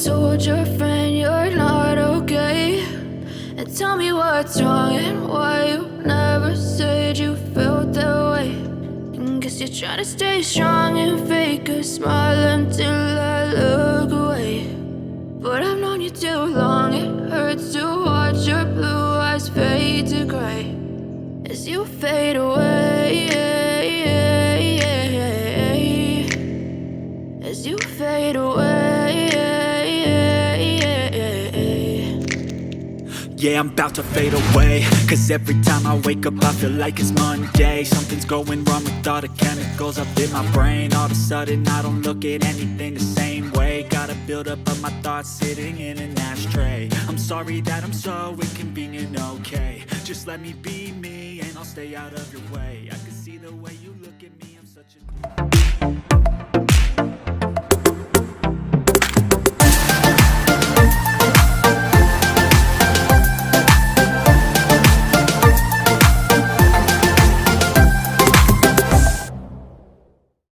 told your friend you're not okay? And tell me what's wrong and why you never said you felt that way. And guess you're trying to stay strong and fake a smile until I look away. But I've known you too long, it hurts to watch your blue eyes fade to gray as you fade away, as you fade away. Yeah, I'm about to fade away, cause every time I wake up I feel like it's Monday. Something's going wrong with all the chemicals up in my brain. All of a sudden I don't look at anything the same way. Gotta build up of my thoughts sitting in an ashtray. I'm sorry that I'm so inconvenient, okay? Just let me be me and I'll stay out of your way. I can see the way you look at me, I'm such a